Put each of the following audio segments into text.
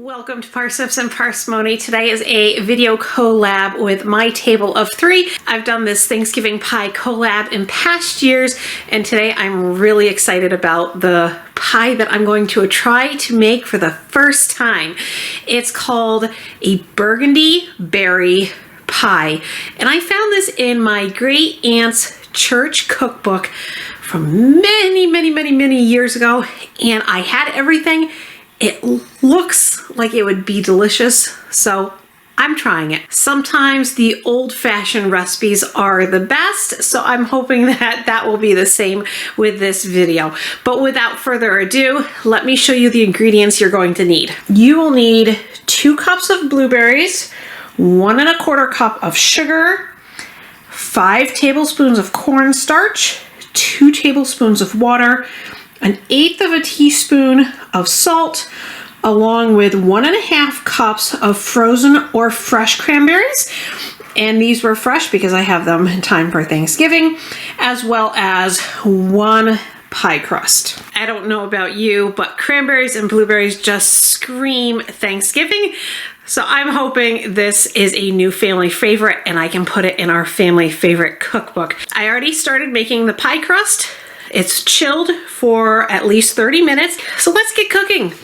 Welcome to Parsnips and Parsimony. Today is a video collab with my table of three. I've done this Thanksgiving pie collab in past years, and today I'm really excited about the pie that I'm going to try to make for the first time. It's called a burgundy berry pie, and I found this in my great aunt's church cookbook from many years ago, and I had everything. It looks like it would be delicious, so I'm trying it. Sometimes the old-fashioned recipes are the best, so I'm hoping that that will be the same with this video. But without further ado, let me show you the ingredients you're going to need. You will need 2 cups of blueberries, 1 1/4 cup of sugar, 5 tablespoons of cornstarch, 2 tablespoons of water, 1/8 teaspoon of salt, along with 1 1/2 cups of frozen or fresh cranberries. And these were fresh because I have them in time for Thanksgiving, as well as 1 pie crust. I don't know about you, but cranberries and blueberries just scream Thanksgiving. So I'm hoping this is a new family favorite and I can put it in our family favorite cookbook. I already started making the pie crust. It's chilled for at least 30 minutes, so let's get cooking.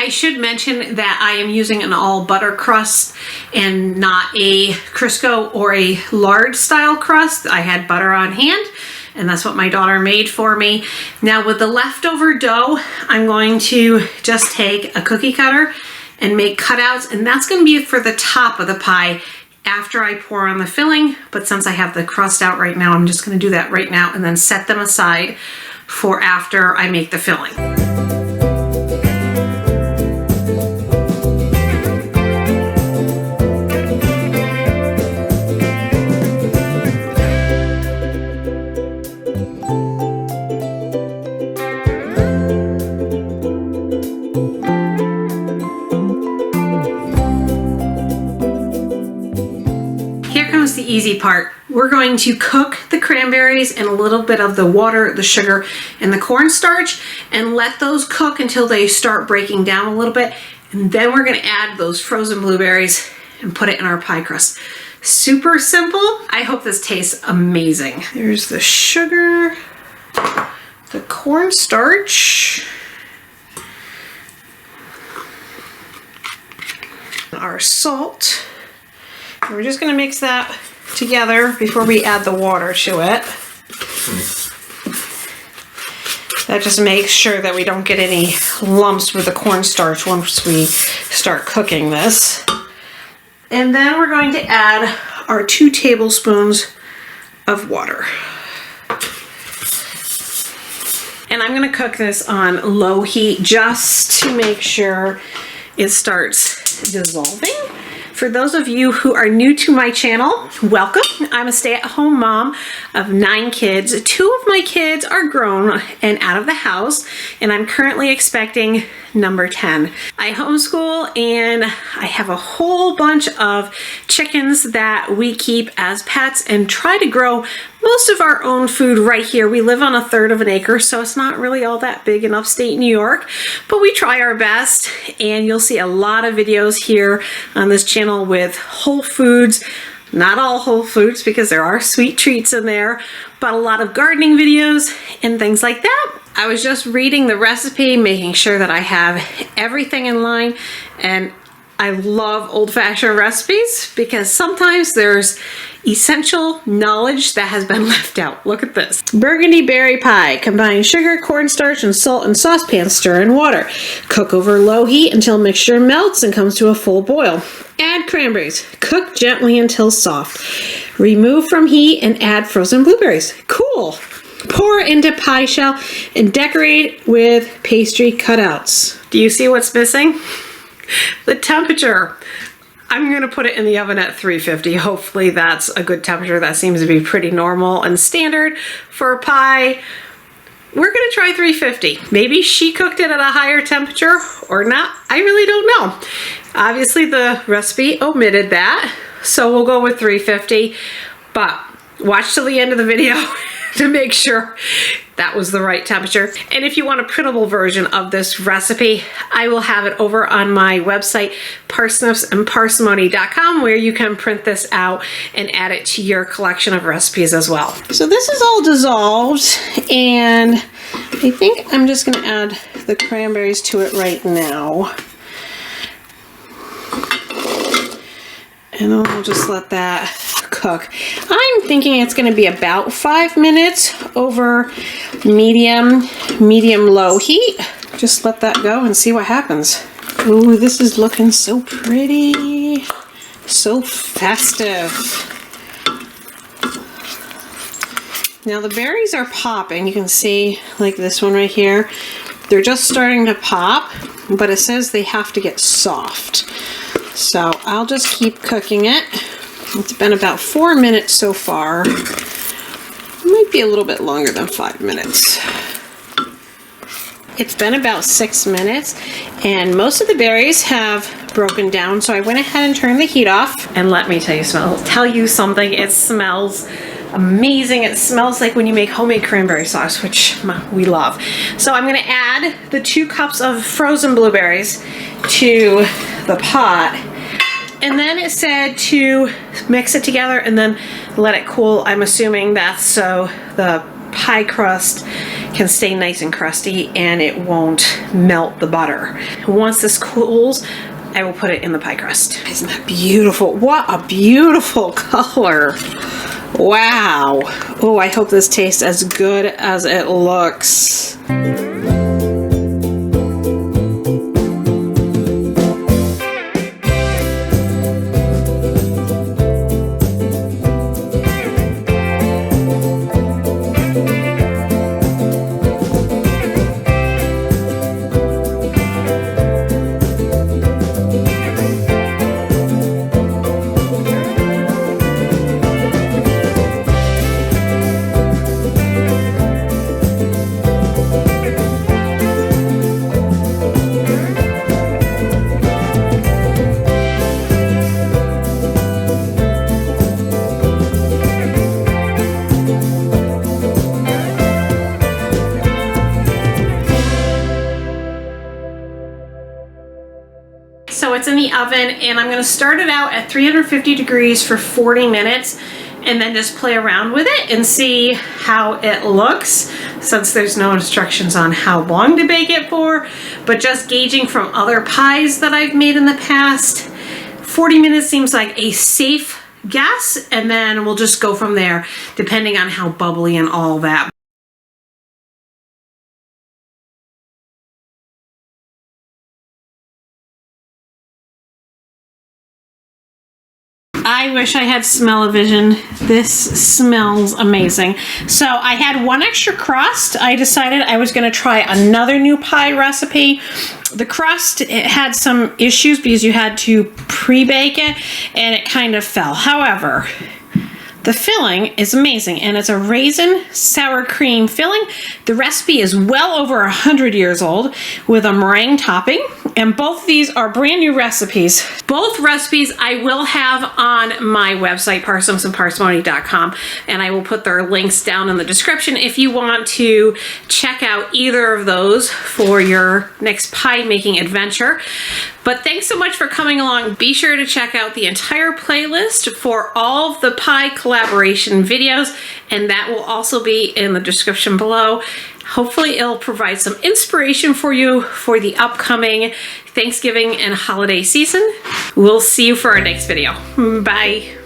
I should mention that I am using an all butter crust and not a Crisco or a large style crust. I had butter on hand and that's what my daughter made for me. Now with the leftover dough, I'm going to just take a cookie cutter and make cutouts, and that's going to be for the top of the pie after I pour on the filling. But since I have the crust out right now, I'm just going to do that right now and then set them aside for after I make the filling. The easy part. We're going to cook the cranberries and a little bit of the water, the sugar, and the cornstarch, and let those cook until they start breaking down a little bit. And then we're going to add those frozen blueberries and put it in our pie crust. Super simple. I hope this tastes amazing. There's the sugar, the cornstarch, our salt. And we're just going to mix that together before we add the water to it. That just makes sure that we don't get any lumps with the cornstarch once we start cooking this. And then we're going to add our 2 tablespoons of water. And I'm going to cook this on low heat just to make sure it starts dissolving. For those of you who are new to my channel, welcome. I'm a stay-at-home mom of 9 kids. 2 of my kids are grown and out of the house, and I'm currently expecting number 10. I homeschool and I have a whole bunch of chickens that we keep as pets and try to grow most of our own food right here. We live on 1/3 of an acre, so it's not really all that big in upstate New York, but we try our best, and you'll see a lot of videos here on this channel with whole foods. Not all whole foods because there are sweet treats in there, but a lot of gardening videos and things like that. I was just reading the recipe, making sure that I have everything in line, and I love old-fashioned recipes because sometimes there's essential knowledge that has been left out. Look at this. Burgundy berry pie. Combine sugar, cornstarch, and salt in saucepan. Stir in water. Cook over low heat until mixture melts and comes to a full boil. Add cranberries. Cook gently until soft. Remove from heat and add frozen blueberries. Cool. Pour into pie shell and decorate with pastry cutouts. Do you see what's missing? The temperature. I'm going to put it in the oven at 350. Hopefully that's a good temperature. That seems to be pretty normal and standard for a pie. We're going to try 350. Maybe she cooked it at a higher temperature or not. I really don't know. Obviously the recipe omitted that, so we'll go with 350, but watch till the end of the video to make sure that was the right temperature. And if you want a printable version of this recipe, I will have it over on my website, parsnipsandparsimony.com, where you can print this out and add it to your collection of recipes as well. So this is all dissolved, and I think I'm just gonna add the cranberries to it right now. And then I'll just let that cook. I'm thinking it's going to be about 5 minutes over medium-low heat. Just let that go and see what happens. Ooh, this is looking so pretty. So festive. Now the berries are popping. You can see like this one right here. They're just starting to pop, but it says they have to get soft. So I'll just keep cooking it. It's been about 4 minutes so far. It might be a little bit longer than 5 minutes. It's been about 6 minutes, and most of the berries have broken down, so I went ahead and turned the heat off. And let me tell you something, it smells amazing. It smells like when you make homemade cranberry sauce, which we love. So I'm gonna add the 2 cups of frozen blueberries to the pot. And then it said to mix it together and then let it cool. I'm assuming that's so the pie crust can stay nice and crusty and it won't melt the butter. Once this cools, I will put it in the pie crust. Isn't that beautiful? What a beautiful color. Wow. Oh, I hope this tastes as good as it looks. So it's in the oven, and I'm going to start it out at 350 degrees for 40 minutes and then just play around with it and see how it looks, since there's no instructions on how long to bake it for, but just gauging from other pies that I've made in the past, 40 minutes seems like a safe guess, and then we'll just go from there depending on how bubbly and all that. I wish I had smell-o-vision. This smells amazing. So I had 1 extra crust. I decided I was going to try another new pie recipe. The crust, it had some issues because you had to pre-bake it and it kind of fell. However, the filling is amazing, and it's a raisin sour cream filling. The recipe is well over 100 years old with a meringue topping, And both of these are brand new recipes. Both recipes I will have on my website, parsnipsandparsimony.com, and I will put their links down in the description if you want to check out either of those for your next pie making adventure. But thanks so much for coming along. Be sure to check out the entire playlist for all of the pie collaboration videos, and that will also be in the description below. Hopefully it'll provide some inspiration for you for the upcoming Thanksgiving and holiday season. We'll see you for our next video. Bye.